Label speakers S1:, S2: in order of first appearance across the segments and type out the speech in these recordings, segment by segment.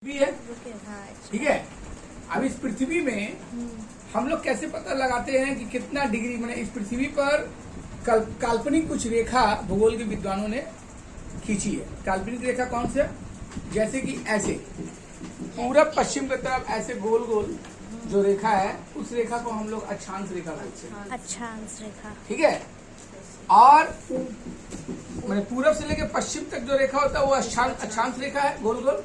S1: भी है। ठीक है। अब इस पृथ्वी में हम लोग कैसे पता लगाते हैं कि कितना डिग्री, मैंने इस पृथ्वी पर काल्पनिक कुछ रेखा भूगोल के विद्वानों ने खींची है। काल्पनिक रेखा कौन से? जैसे कि ऐसे पूरब पश्चिम की तरफ ऐसे गोल गोल जो रेखा है उस रेखा को हम लोग अक्षांश रेखा बोलते हैं।
S2: अक्षांश रेखा।
S1: ठीक है। और मैंने पूरब से लेकर पश्चिम तक जो रेखा होता है वो अक्षांश रेखा है, गोल गोल।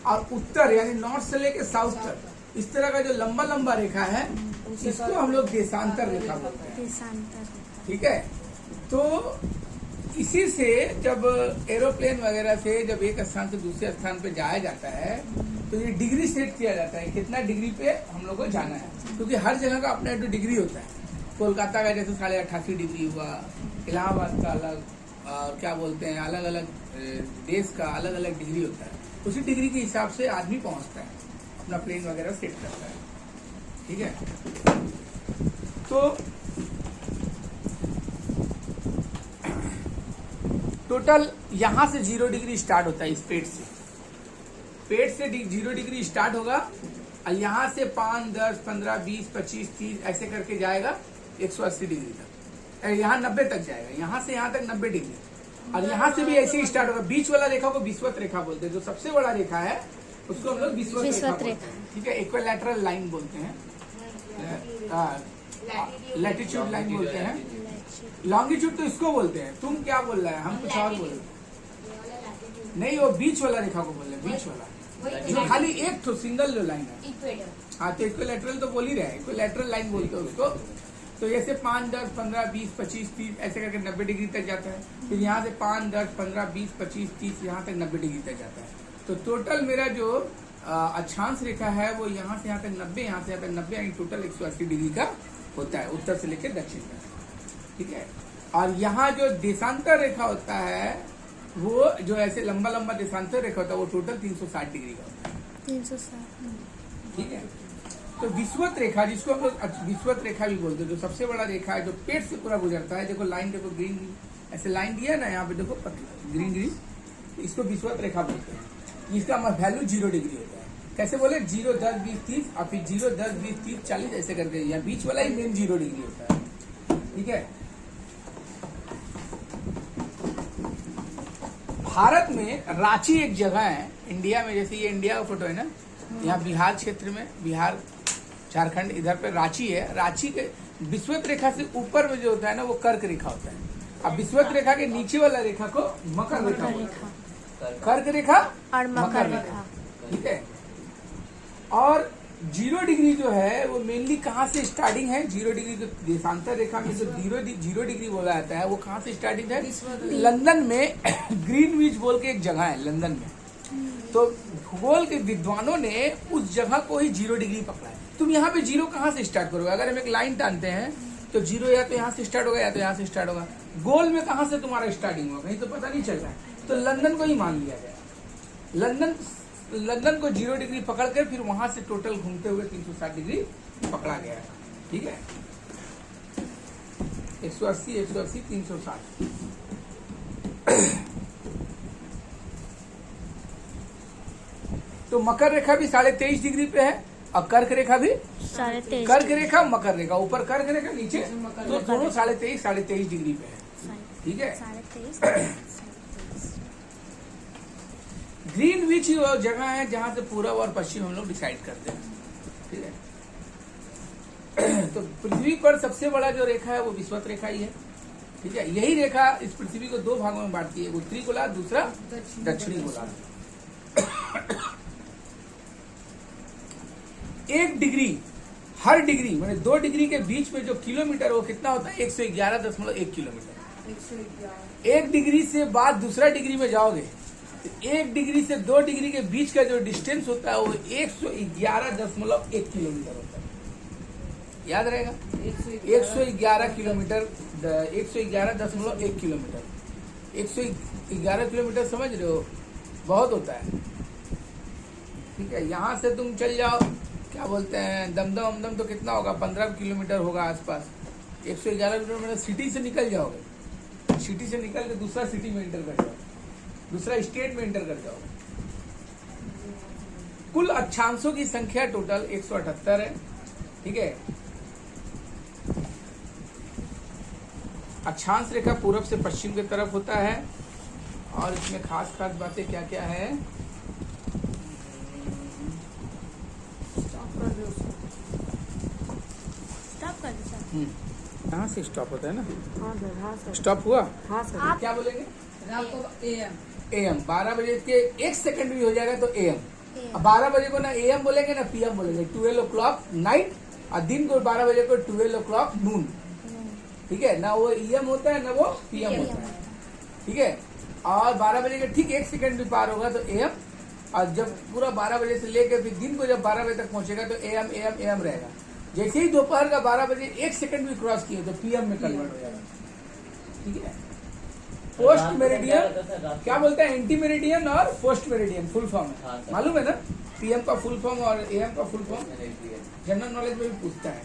S1: और उत्तर यानी नॉर्थ से लेकर साउथ तक इस तरह का जो लंबा लंबा रेखा है इसको हम लोग देशांतर रेखा बोलते हैं।
S2: देशांतर।
S1: ठीक है। तो इसी से जब एरोप्लेन वगैरह से जब एक स्थान से दूसरे स्थान पे जाया जाता है तो ये डिग्री सेट किया जाता है, कितना डिग्री पे हम लोग को जाना है, क्योंकि हर जगह का अपना एक डिग्री होता है। कोलकाता का जैसे 88.5 डिग्री हुआ, इलाहाबाद का अलग, और क्या बोलते हैं अलग अलग देश का अलग अलग डिग्री होता है। उसी डिग्री के हिसाब से आदमी पहुंचता है, अपना प्लेन वगैरह सेट करता है। ठीक है। तो टोटल यहां से 0 डिग्री स्टार्ट होता है, इस पेट से 0 डिग्री स्टार्ट होगा और यहां से 5, 10, 15, 20, 25, 30 ऐसे करके जाएगा 180 डिग्री तक। यहाँ 90 तक जाएगा, यहाँ से यहाँ तक 90 डिग्री। और यहाँ से भी ऐसे ही स्टार्ट होगा। बीच वाला रेखा को विषुवत रेखा बोलते हैं। जो सबसे बड़ा रेखा है उसको हम लोग विषुवत रेखा बोलते हैं। ठीक है। इक्विलैटरल लाइन बोलते हैं, लैटिट्यूड लाइन बोलते हैं, लॉन्गिट्यूड तो इसको बोलते हैं। तुम क्या बोल रहे हैं? हम कुछ और बोल रहे हैं। नहीं, वो बीच वाला रेखा को बोल रहे हैं, बीच वाला जो खाली एक तो सिंगल जो लाइन है। हाँ, तो इक्विलैटरल तो बोल ही रहे हैं, इक्विलैटरल लाइन बोलते हैं उसको। तो ऐसे 5, 10, 15, 20, 25, 30 ऐसे करके 90 डिग्री तक जाता है। फिर यहाँ से 5, 10, 15, 20, 25, 30 यहाँ तक 90 डिग्री तक जाता है। तो टोटल मेरा जो अक्षांश रेखा है वो यहाँ से यहाँ तक 90, यहाँ से यहाँ तक 90, यानी टोटल 180 डिग्री का होता है, उत्तर से लेकर दक्षिण तक। ठीक है। और यहाँ जो देशांतर रेखा होता है वो जो ऐसे लंबा लंबा देशांतर रेखा होता है वो टोटल 360 डिग्री का होता है।
S2: 360।
S1: ठीक है। तो विषुवत रेखा, जिसको हम लोग विषुवत रेखा भी बोलते हैं, जो सबसे बड़ा रेखा है जो पेट से पूरा गुजरता है। देखो लाइन, देखो ग्रीन ऐसे लाइन दिया है ना, यहाँ पे देखो ग्रीन ग्रीन, इसको विषुवत रेखा बोलते हैं। इसका वैल्यू 0 डिग्री होता है। कैसे बोले? 0, 10, 20, 30 और फिर 0, 10, 20, 30, 40 ऐसे करके यहाँ बीच वाला ही मेन 0 डिग्री होता है। ठीक है। भारत में रांची एक जगह है इंडिया में, जैसे ये इंडिया का फोटो है ना, यहाँ बिहार क्षेत्र में, बिहार झारखंड इधर पे रांची है। रांची के विषुवत रेखा से ऊपर में जो होता है ना वो कर्क रेखा होता है। अब विषुवत रेखा के नीचे वाला रेखा को मकर रेखा बोलते हैं। कर्क रेखा और मकर रेखा। ठीक है। और 0 डिग्री जो है वो मेनली कहाँ से स्टार्टिंग है? 0 डिग्री जो देशांतर रेखा में जो 0 डिग्री बोला जाता है वो कहाँ से स्टार्टिंग है? लंदन में ग्रीनविच बोल के एक जगह है लंदन में। तो भूगोल के विद्वानों ने उस जगह को ही 0 डिग्री पकड़ा है। तुम यहाँ पे 0 कहाँ से स्टार्ट करोगे? अगर हम एक लाइन टानते हैं तो 0 या तो यहाँ से स्टार्ट होगा या तो यहाँ से स्टार्ट होगा। गोल में कहाँ से तुम्हारा स्टार्टिंग होगा कहीं तो पता नहीं चल रहा है। तो लंदन को ही मान लिया गया। लंदन को 0 डिग्री पकड़ कर फिर वहां से टोटल घूमते हुए 360 डिग्री पकड़ा गया है। ठीक है। 180, 180, 360। तो मकर रेखा भी 23.5 डिग्री पे है और कर्क रेखा भी
S2: 23.5।
S1: कर्क रेखा, मकर रेखा, ऊपर कर्क रेखा, नीचे तो दोनों 23.5 डिग्री पे है। ठीक है।
S2: 23.5।
S1: ग्रीनविच ही वो जगह है जहां से पूरब और पश्चिम हम लोग डिसाइड करते हैं। ठीक है। तो पृथ्वी पर सबसे बड़ा जो रेखा है वो विषुवत रेखा ही है। ठीक है। यही रेखा इस पृथ्वी को 2 भागों में बांटती है, उत्तरी गोलार्ध, दूसरा दक्षिणी गोलार्ध। 1 डिग्री, हर डिग्री मैंने 2 डिग्री के बीच में जो किलोमीटर वो कितना होता है? 111.1 किलोमीटर। 1 डिग्री से बाद दूसरा डिग्री में जाओगे तो 1 डिग्री से 2 डिग्री के बीच का जो डिस्टेंस होता है वो 111.1 किलोमीटर होता है। याद रहेगा? 111 किलोमीटर, 111.1 किलोमीटर। 111 किलोमीटर समझ रहे हो? बहुत होता है। ठीक है। यहाँ से तुम चल जाओ, क्या बोलते हैं, दमदम तो कितना होगा? 15 किलोमीटर होगा आसपास। 111 किलोमीटर सिटी से निकल जाओगे, सिटी से निकल के दूसरा सिटी में एंटर कर जाओगे, दूसरा स्टेट में एंटर कर जाओगे। कुल अक्षांशों की संख्या टोटल 178 है। ठीक है, अक्षांश रेखा पूरब से पश्चिम की तरफ होता है और इसमें खास खास बातें क्या क्या है।
S2: स्टॉप कर दो सर।
S1: कहाँ से स्टॉप होता है ना,
S3: हाँ सर, हाँ सर,
S1: स्टॉप हुआ।
S3: हाँ सर।
S2: आप
S1: क्या बोलेंगे,
S3: रात को AM
S1: एएम 12 बजे के 1 सेकंड भी हो जाएगा तो एएम। अब 12 बजे को ना एएम बोलेंगे ना पीएम बोलेंगे। 12 ओ क्लॉक नाइट और दिन को 12 बजे को 12 ओ क्लॉक नून। ठीक है ना, वो ईएम होता है ना वो पीएम होता है। ठीक है, और 12 बजे के ठीक 1 सेकंड भी पार होगा तो एएम, और जब पूरा 12 बजे से लेकर फिर दिन को जब 12 बजे तक पहुंचेगा तो एएम एएम एएम रहेगा। जैसे ही दोपहर का 12 बजे 1 सेकंड भी क्रॉस किए तो पीएम में कन्वर्ट हो जाएगा। ठीक है, पोस्ट मेरिडियन क्या बोलते हैं, एंटी मेरिडियन और पोस्ट मेरिडियन फुल फॉर्म है, मालूम है ना। पीएम का फुल फॉर्म और एएम का फुल फॉर्म जनरल नॉलेज में भी पूछता है।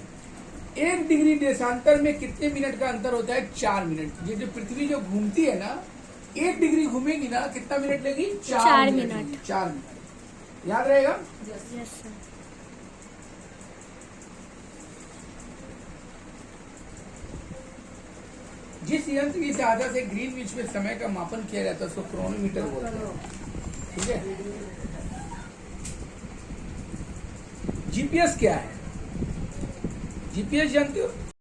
S1: 1 डिग्री देशांतर में कितने मिनट का अंतर होता है, 4 मिनट। ये जो पृथ्वी जो घूमती है ना, 1 डिग्री घूमेगी ना, कितना मिनट लेगी, 4 मिनट लेगी। 4 मिनट याद रहेगा।
S2: Yes sir.
S1: जिस यंत्र की सहायता से ग्रीनविच में समय का मापन किया जाता है उसको क्रोनोमीटर बोलते हैं। ठीक है, जीपीएस क्या है, जीपीएस जानते हो,